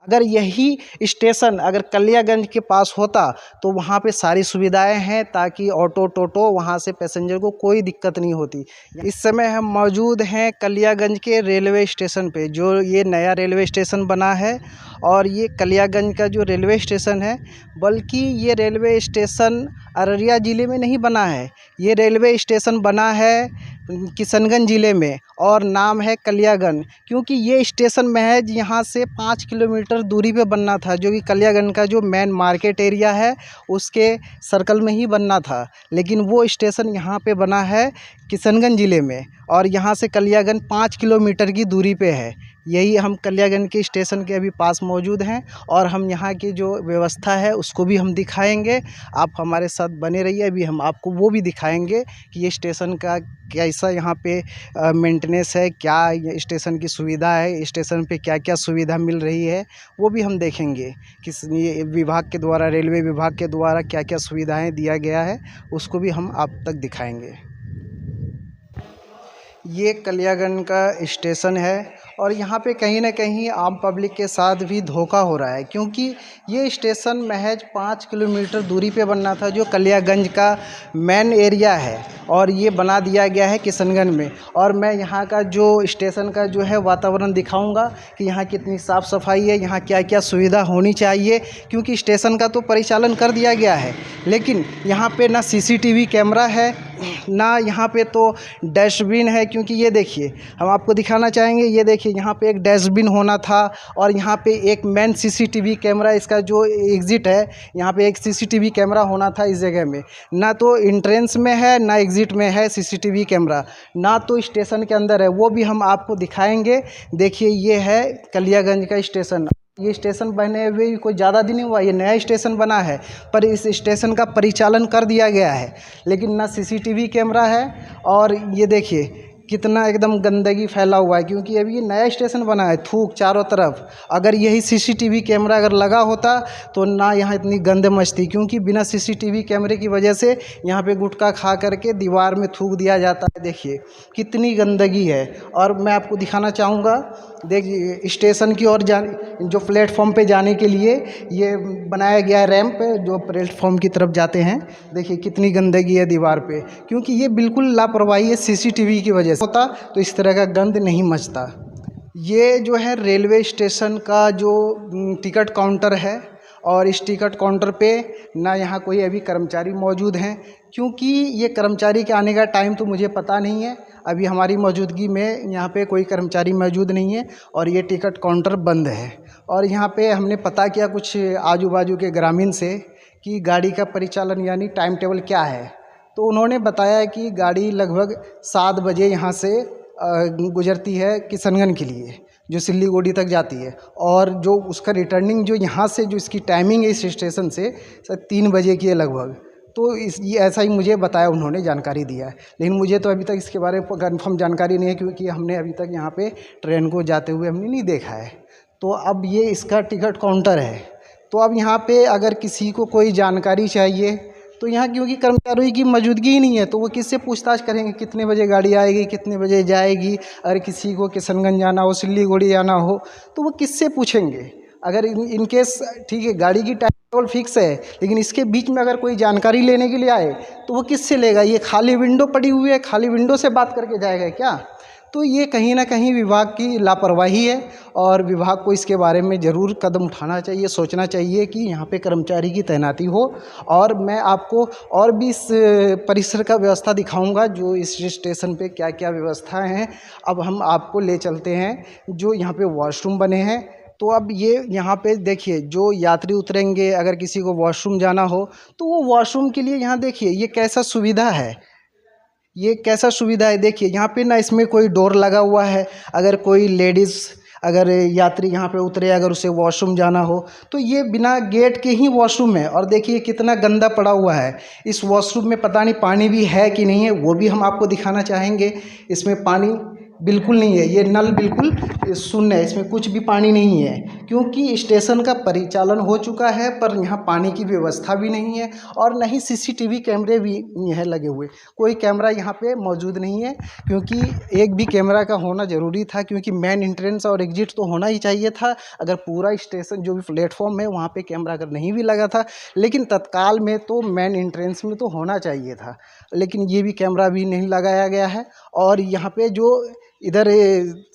अगर यही स्टेशन अगर कलियागंज के पास होता तो वहाँ पे सारी सुविधाएं हैं, ताकि ऑटो टोटो वहाँ से पैसेंजर को कोई दिक्कत नहीं होती। इस समय हम मौजूद हैं कलियागंज के रेलवे स्टेशन पे, जो ये नया रेलवे स्टेशन बना है। और ये कलियागंज का जो रेलवे स्टेशन है, बल्कि ये रेलवे स्टेशन अररिया ज़िले में नहीं बना है, ये रेलवे स्टेशन बना है किशनगंज ज़िले में, और नाम है कलियागंज, क्योंकि ये स्टेशन महज यहाँ से 5 किलोमीटर दूरी पे बनना था, जो कि कलियागंज का जो मेन मार्केट एरिया है उसके सर्कल में ही बनना था। लेकिन वो स्टेशन यहाँ पे बना है किशनगंज ज़िले में, और यहाँ से कलियागंज 5 किलोमीटर की दूरी पे है। यही हम कलियागंज के स्टेशन के अभी पास मौजूद हैं, और हम यहाँ की जो व्यवस्था है उसको भी हम दिखाएंगे। आप हमारे साथ बने रहिए, अभी हम आपको वो भी दिखाएंगे कि ये स्टेशन का कैसा यहाँ पे मेंटेनेंस है, क्या ये स्टेशन की सुविधा है, स्टेशन पे क्या क्या सुविधा मिल रही है, वो भी हम देखेंगे। किस ये विभाग के द्वारा, रेलवे विभाग के द्वारा क्या क्या सुविधाएं दिया गया है, उसको भी हम आप तक दिखाएंगे। ये कलियागंज का स्टेशन है, और यहाँ पे कहीं ना कहीं आम पब्लिक के साथ भी धोखा हो रहा है, क्योंकि ये स्टेशन महज 5 किलोमीटर दूरी पे बनना था, जो कलियागंज का मेन एरिया है, और ये बना दिया गया है किशनगंज में। और मैं यहाँ का जो स्टेशन का जो है वातावरण दिखाऊंगा कि यहाँ कितनी साफ़ सफाई है, यहाँ क्या क्या सुविधा होनी चाहिए, क्योंकि स्टेशन का तो परिचालन कर दिया गया है, लेकिन यहाँ पे ना सीसीटीवी कैमरा है, ना यहाँ पे तो डस्टबिन है। क्योंकि ये देखिए, हम आपको दिखाना चाहेंगे, ये देखिए यहाँ पे एक डस्टबिन होना था, और यहाँ पे एक मेन सीसीटीवी कैमरा, इसका जो एग्ज़िट है यहाँ पे एक सीसीटीवी कैमरा होना था इस जगह में। ना तो एंट्रेंस में है ना एग्ज़िट में है सीसीटीवी कैमरा, ना तो स्टेशन के अंदर है, वो भी हम आपको दिखाएंगे। देखिए ये है कलियागंज का स्टेशन। ये स्टेशन बने हुए कोई ज़्यादा दिन नहीं हुआ, ये नया स्टेशन बना है, पर इस स्टेशन का परिचालन कर दिया गया है, लेकिन ना सीसीटीवी कैमरा है। और ये देखिए कितना एकदम गंदगी फैला हुआ है, क्योंकि अभी ये नया स्टेशन बना है, थूक चारों तरफ। अगर यही सीसीटीवी कैमरा अगर लगा होता तो ना यहाँ इतनी गंद मचती, क्योंकि बिना सीसीटीवी कैमरे की वजह से यहाँ पे गुटखा खा करके दीवार में थूक दिया जाता है। देखिए कितनी गंदगी है। और मैं आपको दिखाना चाहूँगा, देखिए स्टेशन की ओर जो प्लेटफॉर्म पे जाने के लिए ये बनाया गया है रैंप, जो प्लेटफॉर्म की तरफ जाते हैं। देखिए कितनी गंदगी है दीवार पे, क्योंकि ये बिल्कुल लापरवाही है सीसीटीवी की वजह से। होता तो इस तरह का गंद नहीं मचता। ये जो है रेलवे स्टेशन का जो टिकट काउंटर है, और इस टिकट काउंटर पे ना यहाँ कोई अभी कर्मचारी मौजूद हैं, क्योंकि ये कर्मचारी के आने का टाइम तो मुझे पता नहीं है। अभी हमारी मौजूदगी में यहाँ पे कोई कर्मचारी मौजूद नहीं है, और ये टिकट काउंटर बंद है। और यहाँ पे हमने पता किया कुछ आजू बाजू के ग्रामीण से कि गाड़ी का परिचालन यानी टाइम टेबल क्या है, तो उन्होंने बताया कि गाड़ी लगभग 7 बजे यहाँ से गुजरती है किशनगंज के लिए, जो सिल्लीगुड़ी तक जाती है, और जो उसका रिटर्निंग जो यहाँ से जो इसकी टाइमिंग है इस स्टेशन से 3 बजे की है लगभग। तो ये ऐसा ही मुझे बताया, उन्होंने जानकारी दिया है, लेकिन मुझे तो अभी तक इसके बारे में कन्फर्म जानकारी नहीं है, क्योंकि हमने अभी तक यहाँ पे ट्रेन को जाते हुए हमने नहीं देखा है। तो अब ये इसका टिकट काउंटर है। तो अब यहाँ पे अगर किसी को कोई जानकारी चाहिए तो यहाँ, क्योंकि कर्मचारियों की मौजूदगी ही नहीं है, तो वो किससे पूछताछ करेंगे कितने बजे गाड़ी आएगी, कितने बजे जाएगी। अगर किसी को किशनगंज जाना हो, सिल्लीगुड़ी जाना हो, तो वो किससे पूछेंगे। अगर इन केस ठीक है गाड़ी की टाइम टेबल फिक्स है, लेकिन इसके बीच में अगर कोई जानकारी लेने के लिए आए तो वो किससे लेगा। ये खाली विंडो पड़ी हुई है, खाली विंडो से बात करके जाएगा क्या। तो ये कहीं ना कहीं विभाग की लापरवाही है, और विभाग को इसके बारे में ज़रूर कदम उठाना चाहिए, सोचना चाहिए कि यहाँ पे कर्मचारी की तैनाती हो। और मैं आपको और भी इस परिसर का व्यवस्था दिखाऊंगा, जो इस स्टेशन पे क्या क्या व्यवस्थाएं हैं। अब हम आपको ले चलते हैं, जो यहाँ पे वॉशरूम बने हैं। तो अब ये यहाँ पे देखिए, जो यात्री उतरेंगे, अगर किसी को वॉशरूम जाना हो तो वो वॉशरूम के लिए यहाँ देखिए ये कैसा सुविधा है, ये कैसा सुविधा है। देखिए यहाँ पे ना इसमें कोई डोर लगा हुआ है, अगर कोई लेडीज़ अगर यात्री यहाँ पे उतरे, अगर उसे वॉशरूम जाना हो तो ये बिना गेट के ही वॉशरूम है। और देखिए कितना गंदा पड़ा हुआ है। इस वॉशरूम में पता नहीं पानी भी है कि नहीं है, वो भी हम आपको दिखाना चाहेंगे। इसमें पानी बिल्कुल नहीं है, ये नल बिल्कुल शून्य है, इसमें कुछ भी पानी नहीं है, क्योंकि स्टेशन का परिचालन हो चुका है पर यहाँ पानी की व्यवस्था भी नहीं है और न ही सीसीटीवी कैमरे भी है लगे हुए। कोई कैमरा यहाँ पे मौजूद नहीं है, क्योंकि एक भी कैमरा का होना ज़रूरी था, क्योंकि मेन एंट्रेंस और एग्जिट तो होना ही चाहिए था। अगर पूरा स्टेशन जो भी प्लेटफॉर्म है वहाँ पे कैमरा अगर नहीं भी लगा था, लेकिन तत्काल में तो मेन एंट्रेंस में तो होना चाहिए था, लेकिन ये भी कैमरा भी नहीं लगाया गया है। और यहाँ पे जो इधर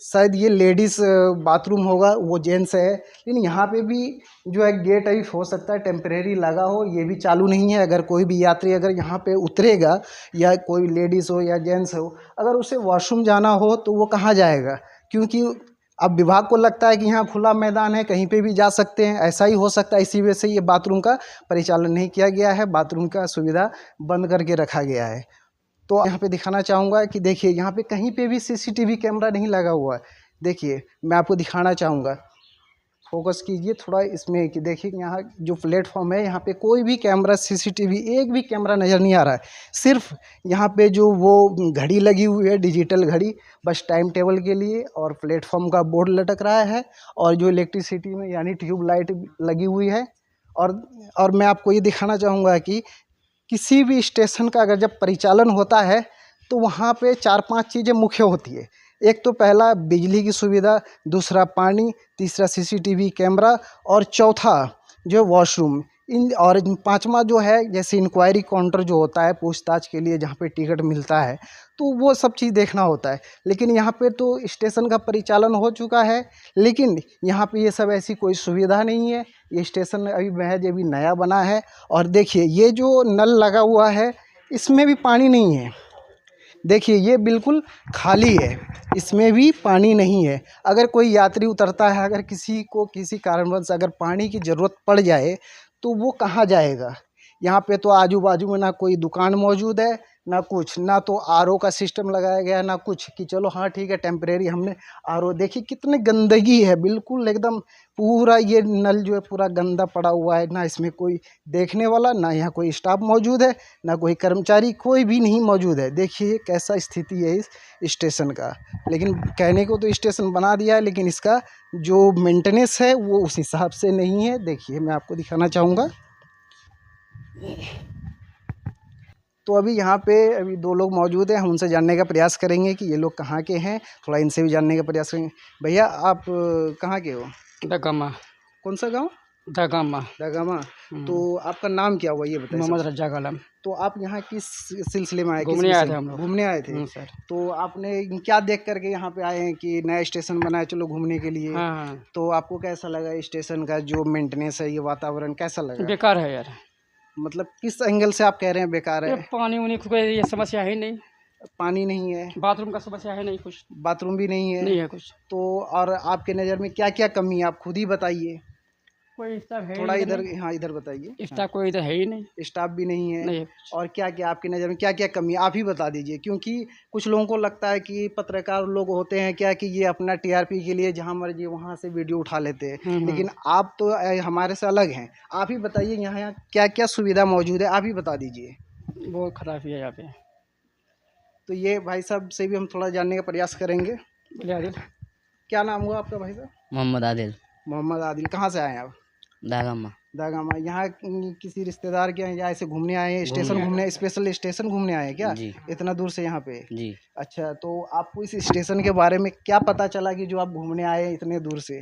शायद ये लेडीज़ बाथरूम होगा, वो जेंट्स है, लेकिन यहाँ पे भी जो है गेट अभी हो सकता है टेम्परेरी लगा हो, ये भी चालू नहीं है। अगर कोई भी यात्री अगर यहाँ पे उतरेगा या कोई लेडीज़ हो या जेंट्स हो, अगर उसे वॉशरूम जाना हो तो वो कहाँ जाएगा, क्योंकि अब विभाग को लगता है कि यहाँ खुला मैदान है, कहीं पे भी जा सकते हैं, ऐसा ही हो सकता है। इसी वजह से ये बाथरूम का परिचालन नहीं किया गया है, बाथरूम का सुविधा बंद करके रखा गया है। तो यहाँ पे दिखाना चाहूँगा कि देखिए यहाँ पे कहीं पे भी सीसीटीवी कैमरा नहीं लगा हुआ है। देखिए मैं आपको दिखाना चाहूँगा, फोकस कीजिए थोड़ा इसमें कि देखिए यहाँ जो प्लेटफॉर्म है यहाँ पे कोई भी कैमरा सीसीटीवी एक भी कैमरा नज़र नहीं आ रहा है। सिर्फ यहाँ पे जो वो घड़ी लगी हुई है, डिजिटल घड़ी, बस टाइम टेबल के लिए, और प्लेटफॉर्म का बोर्ड लटक रहा है, और जो इलेक्ट्रिसिटी में यानी ट्यूब लाइट लगी हुई है। और मैं आपको ये दिखाना चाहूँगा कि किसी भी स्टेशन का अगर जब परिचालन होता है तो वहाँ पे 4-5 चीज़ें मुख्य होती है। एक तो पहला बिजली की सुविधा, दूसरा पानी, तीसरा सीसीटीवी कैमरा, और चौथा जो वॉशरूम। इन और पांचवा जो है जैसे इंक्वायरी काउंटर जो होता है पूछताछ के लिए, जहाँ पे टिकट मिलता है, तो वो सब चीज़ देखना होता है। लेकिन यहाँ पे तो स्टेशन का परिचालन हो चुका है, लेकिन यहाँ पे ये सब ऐसी कोई सुविधा नहीं है। ये स्टेशन अभी महज अभी नया बना है। और देखिए ये जो नल लगा हुआ है इसमें भी पानी नहीं है। देखिए ये बिल्कुल खाली है, इसमें भी पानी नहीं है। अगर कोई यात्री उतरता है, अगर किसी को किसी कारणवश अगर पानी की ज़रूरत पड़ जाए तो वो कहाँ जाएगा। यहाँ पे तो आजू बाजू में ना कोई दुकान मौजूद है, ना कुछ, ना तो आरओ का सिस्टम लगाया गया, ना कुछ कि चलो हाँ ठीक है टेम्परेरी हमने आरओ। देखिए कितनी गंदगी है, बिल्कुल एकदम पूरा ये नल जो है पूरा गंदा पड़ा हुआ है। ना इसमें कोई देखने वाला, ना यहाँ कोई स्टाफ मौजूद है, ना कोई कर्मचारी, कोई भी नहीं मौजूद है। देखिए कैसा स्थिति है इस स्टेशन का। लेकिन कहने को तो स्टेशन बना दिया है, लेकिन इसका जो मेंटेनेंस है वो उस हिसाब से नहीं है। देखिए मैं आपको दिखाना चाहूँगा। तो अभी यहाँ पे अभी 2 लोग मौजूद हैं, हम उनसे जानने का प्रयास करेंगे कि ये लोग कहाँ के हैं, थोड़ा इनसे भी जानने का प्रयास करेंगे। भैया आप कहाँ के हो? दगामा। कौन सा गांव? दगामा। दगामा। तो आपका नाम क्या हुआ ये बताइए। मोहम्मद रज्जाक आलम। तो आप यहाँ किस सिलसिले में आए? घूमने आए थे हम लोग। घूमने आए थे। सर। तो आपने क्या देख करके यहाँ पे आए हैं कि नया स्टेशन बना है, चलो घूमने के लिए? हाँ हाँ। तो आपको कैसा लगा स्टेशन का जो मेंटेनेंस है, ये वातावरण कैसा लगा? बेकार है यार। मतलब किस एंगल से आप कह रहे हैं बेकार है? पानी वानी कोई ये समस्या है नहीं, पानी नहीं है, बाथरूम का समस्या है नहीं, कुछ बाथरूम भी नहीं है, नहीं है कुछ। तो और आपके नज़र में क्या क्या कमी है, आप खुद ही बताइए। कोई स्टाफ है थोड़ा ही इधर, नहीं। हाँ इधर बताइए। स्टाफ कोई इधर है ही नहीं, स्टाफ भी नहीं है, नहीं है। और क्या क्या आपकी नज़र में क्या क्या कमी है आप ही बता दीजिए। क्योंकि कुछ लोगों को लगता है कि पत्रकार लोग होते हैं क्या कि ये अपना टीआरपी के लिए जहाँ मर्जी वहाँ से वीडियो उठा लेते हैं, लेकिन आप तो हमारे से अलग हैं। आप ही बताइए यहाँ क्या क्या सुविधा मौजूद है, आप ही बता दीजिए। बहुत खराब है यहाँ पे। तो ये भाई साहब से भी हम थोड़ा जानने का प्रयास करेंगे। बोले आदिल। क्या नाम हुआ आपका भाई साहब? मोहम्मद आदिल। मोहम्मद आदिल। कहाँ से आए हैं आप? दागम्मा। दागमा। यहाँ किसी रिश्तेदार के यहाँ ऐसे घूमने आए हैं, स्टेशन घूमने, स्पेशल स्टेशन घूमने आए हैं क्या? जी। इतना दूर से यहाँ पे? जी। अच्छा, तो आपको इस स्टेशन के बारे में क्या पता चला कि जो आप घूमने आए हैं इतने दूर से?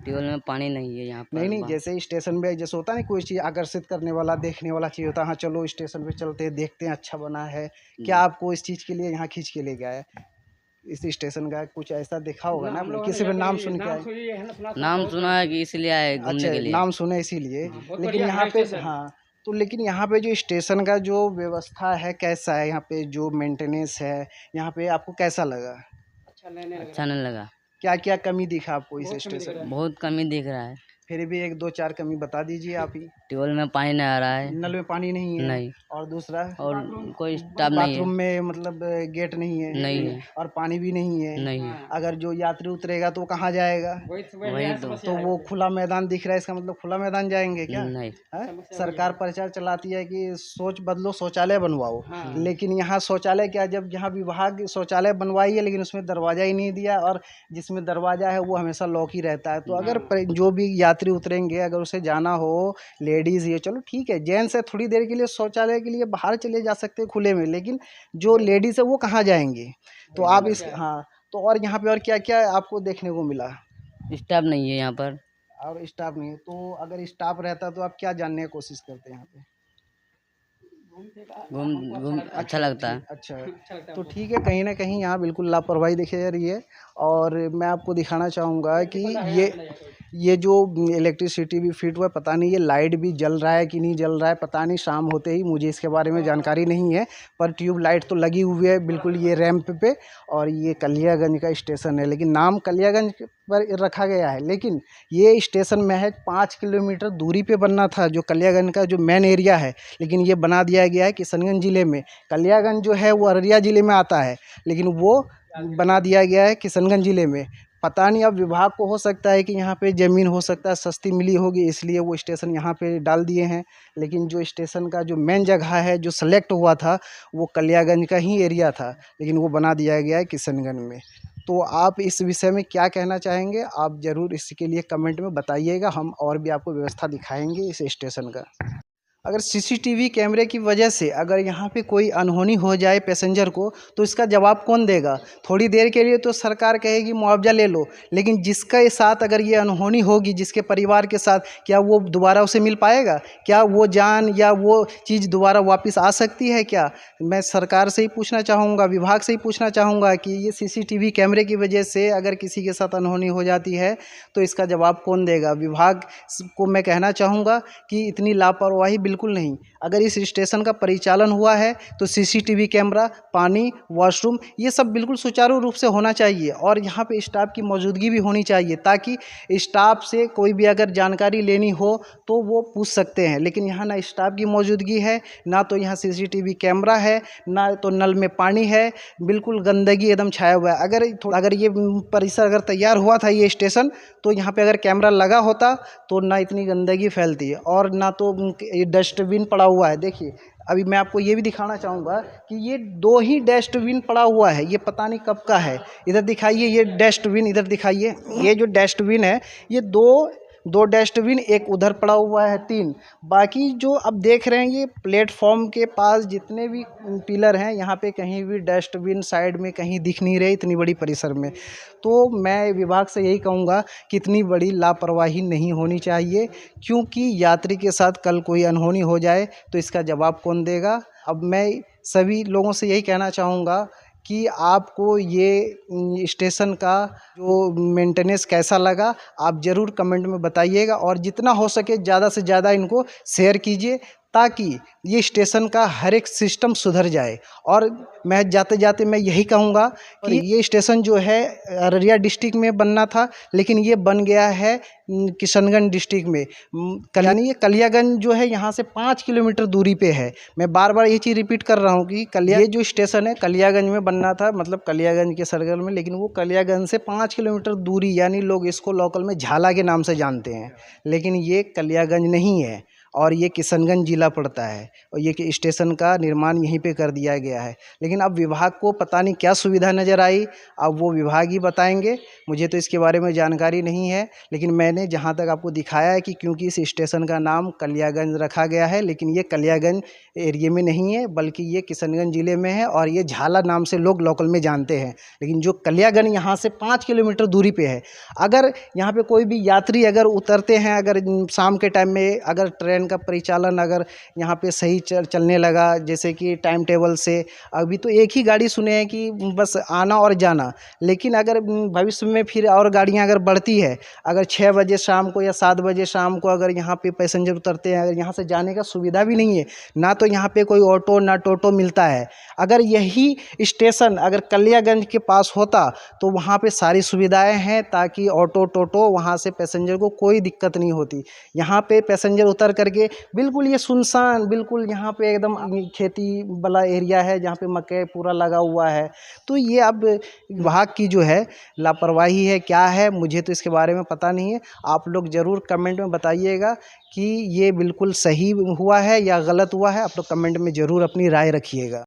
ट्यूबवेल में पानी नहीं है यहाँ पर। नहीं, जैसे स्टेशन पे जैसे होता है ना कोई चीज़ आकर्षित करने वाला, देखने वाला चीज़ होता है, हाँ चलो स्टेशन पे चलते हैं, देखते हैं, अच्छा बना है। क्या आपको इस चीज़ के लिए यहाँ खींच के ले गया है? इस स्टेशन का कुछ ऐसा देखा होगा ना आपने, किसी पे नाम सुन के आए? नाम सुना है कि इसलिए आए घूमने अच्छा, के लिए। नाम सुने इसीलिए। लेकिन यहाँ पे, हाँ, तो लेकिन यहाँ पे जो स्टेशन का जो व्यवस्था है कैसा है, यहाँ पे जो मेंटेनेंस है यहाँ पे आपको कैसा लगा? अच्छा नहीं लगा। क्या क्या कमी दिखा आपको इस स्टेशन में? बहुत कमी दिख रहा है। फिर भी एक दो चार कमी बता दीजिए आप ही। ट्यूबवेल में पानी नहीं आ रहा है। नल में पानी नहीं है। नहीं। और दूसरा और कोई स्टाफ नहीं बाथरूम है। में मतलब गेट नहीं है। नहीं है। और पानी भी नहीं है। नहीं है। अगर जो यात्री उतरेगा तो कहाँ जाएगा? वही तो वो खुला मैदान दिख रहा है, इसका मतलब खुला मैदान जाएंगे क्या? नहीं। है? सरकार प्रचार चलाती है कि सोच बदलो शौचालय बनवाओ, लेकिन यहाँ शौचालय क्या, जब यहाँ विभाग शौचालय बनवाई है लेकिन उसमें दरवाजा ही नहीं दिया, और जिसमें दरवाजा है वो हमेशा लॉक ही रहता है। तो अगर जो भी यात्री उतरेंगे अगर उसे जाना हो, लेडीज़ ये चलो ठीक है, जेंट्स है थोड़ी देर के लिए शौचालय के लिए बाहर चले जा सकते हैं खुले में, लेकिन जो लेडीज़ है वो कहाँ जाएंगे? तो आप इस हाँ, तो और यहाँ पे और क्या क्या आपको देखने को मिला? स्टाफ नहीं है यहाँ पर। और स्टाफ नहीं है, तो अगर स्टाफ रहता तो आप क्या जानने की कोशिश करते हैं यहाँ पे? घूम घूम अच्छा लगता है। अच्छा, तो ठीक है, कहीं ना कहीं यहाँ बिल्कुल लापरवाही दिखाई जा रही है। और मैं आपको दिखाना चाहूँगा कि ये जो इलेक्ट्रिसिटी भी फिट हुआ है, पता नहीं ये लाइट भी जल रहा है कि नहीं जल रहा है, पता नहीं, शाम होते ही, मुझे इसके बारे में जानकारी नहीं है, पर ट्यूब लाइट तो लगी हुई है बिल्कुल ये रैंप पे। और ये कलियागंज का स्टेशन है, लेकिन नाम कलियागंज पर रखा गया है, लेकिन ये स्टेशन महज 5 किलोमीटर दूरी पे बनना था, जो कलियागंज का जो मेन एरिया है, लेकिन ये बना दिया गया है किशनगंज ज़िले में। कलियागंज जो है वो अररिया ज़िले में आता है, लेकिन वो बना दिया गया है किशनगंज ज़िले में। पता नहीं, अब विभाग को हो सकता है कि यहाँ पे ज़मीन हो सकता है सस्ती मिली होगी, इसलिए वो स्टेशन यहाँ पे डाल दिए हैं, लेकिन जो स्टेशन का जो मेन जगह है जो सेलेक्ट हुआ था वो कलियागंज का ही एरिया था, लेकिन वो बना दिया गया है किशनगंज में। तो आप इस विषय में क्या कहना चाहेंगे? आप ज़रूर इसके लिए कमेंट में बताइएगा, हम और भी आपको व्यवस्था दिखाएंगे इस स्टेशन का। अगर सीसीटीवी कैमरे की वजह से अगर यहाँ पे कोई अनहोनी हो जाए पैसेंजर को, तो इसका जवाब कौन देगा? थोड़ी देर के लिए तो सरकार कहेगी मुआवजा ले लो, लेकिन जिसके साथ अगर ये अनहोनी होगी, जिसके परिवार के साथ, क्या वो दोबारा उसे मिल पाएगा? क्या वो जान या वो चीज़ दोबारा वापस आ सकती है क्या? मैं सरकार से ही पूछना चाहूँगा, विभाग से ही पूछना चाहूँगा कि ये सीसीटीवी कैमरे की वजह से अगर किसी के साथ अनहोनी हो जाती है तो इसका जवाब कौन देगा? विभाग को मैं कहना चाहूँगा कि इतनी लापरवाही बिल्कुल नहीं। अगर इस स्टेशन का परिचालन हुआ है तो सीसीटीवी कैमरा, पानी, वॉशरूम, ये सब बिल्कुल सुचारू रूप से होना चाहिए, और यहाँ पे स्टाफ की मौजूदगी भी होनी चाहिए, ताकि स्टाफ से कोई भी अगर जानकारी लेनी हो तो वो पूछ सकते हैं। लेकिन यहाँ ना स्टाफ की मौजूदगी है, ना तो यहाँ सीसीटीवी कैमरा है, ना तो नल में पानी है, बिल्कुल गंदगी एकदम छाया हुआ है। अगर ये परिसर अगर तैयार हुआ था ये स्टेशन, तो यहाँ पे अगर कैमरा लगा होता तो ना इतनी गंदगी फैलती है, और ना तो डस्टबिन पड़ा हुआ है। देखिए, अभी मैं आपको ये भी दिखाना चाहूँगा कि ये 2 ही डस्टबिन पड़ा हुआ है, ये पता नहीं कब का है। इधर दिखाइए, ये डस्टबिन इधर दिखाइए, ये जो डस्टबिन है ये दो डस्टबिन, एक उधर पड़ा हुआ है, 3। बाकी जो अब देख रहे हैं ये प्लेटफॉर्म के पास जितने भी पिलर हैं, यहाँ पे कहीं भी डस्टबिन साइड में कहीं दिख नहीं रहे इतनी बड़ी परिसर में। तो मैं विभाग से यही कहूँगा कि इतनी बड़ी लापरवाही नहीं होनी चाहिए, क्योंकि यात्री के साथ कल कोई अनहोनी हो जाए तो इसका जवाब कौन देगा? अब मैं सभी लोगों से यही कहना चाहूँगा कि आपको ये स्टेशन का जो मेंटेनेंस कैसा लगा, आप ज़रूर कमेंट में बताइएगा, और जितना हो सके ज़्यादा से ज़्यादा इनको शेयर कीजिए, ताकि ये स्टेशन का हर एक सिस्टम सुधर जाए। और मैं जाते जाते मैं यही कहूँगा कि ये स्टेशन जो है अररिया डिस्ट्रिक्ट में बनना था, लेकिन ये बन गया है किशनगंज डिस्ट्रिक्ट में। यानी ये कलियागंज जो है यहाँ से 5 किलोमीटर दूरी पे है। मैं बार बार ये चीज़ रिपीट कर रहा हूँ कि ये जो स्टेशन है कलियागंज में बनना था, मतलब कलियागंज के सर्कल में, लेकिन वो कलियागंज से 5 किलोमीटर दूरी, यानी लोग इसको लोकल में झाला के नाम से जानते हैं, लेकिन ये कलियागंज नहीं है, और ये किशनगंज ज़िला पड़ता है, और ये स्टेशन का निर्माण यहीं पे कर दिया गया है। लेकिन अब विभाग को पता नहीं क्या सुविधा नज़र आई, अब वो विभाग ही बताएंगे, मुझे तो इसके बारे में जानकारी नहीं है। लेकिन मैंने जहाँ तक आपको दिखाया है कि क्योंकि इस स्टेशन का नाम कलियागंज रखा गया है, लेकिन ये कलियागंज एरिया में नहीं है, बल्कि ये किशनगंज ज़िले में है, और ये झाला नाम से लोग लोकल में जानते हैं। लेकिन जो कलियागंज यहाँ से 5 किलोमीटर दूरी पे है, अगर यहाँ पे कोई भी यात्री अगर उतरते हैं, अगर शाम के टाइम में अगर ट्रेन ट्रेन का परिचालन अगर यहाँ पे सही चलने लगा, जैसे कि टाइम टेबल से, अभी तो एक ही गाड़ी सुने हैं कि बस आना और जाना, लेकिन अगर भविष्य में फिर और गाड़ियाँ अगर बढ़ती है, अगर 6 बजे शाम को या 7 बजे शाम को अगर यहाँ पे पैसेंजर उतरते हैं, अगर यहाँ से जाने का सुविधा भी नहीं है, ना तो यहाँ पे कोई ऑटो ना टोटो मिलता है। अगर यही स्टेशन अगर कलियागंज के पास होता तो वहाँ पे सारी सुविधाएं हैं, ताकि ऑटो टोटो वहाँ से पैसेंजर को कोई दिक्कत नहीं होती। यहाँ पे पैसेंजर उतर करके बिल्कुल ये सुनसान, बिल्कुल यहाँ पे एकदम खेती वाला एरिया है जहाँ पे मकई पूरा लगा हुआ है। तो ये अब विभाग की जो है लापरवाही है, क्या है, मुझे तो इसके बारे में पता नहीं है। आप लोग ज़रूर कमेंट में बताइएगा कि ये बिल्कुल सही हुआ है या गलत हुआ है। आप लोग कमेंट में ज़रूर अपनी राय रखिएगा।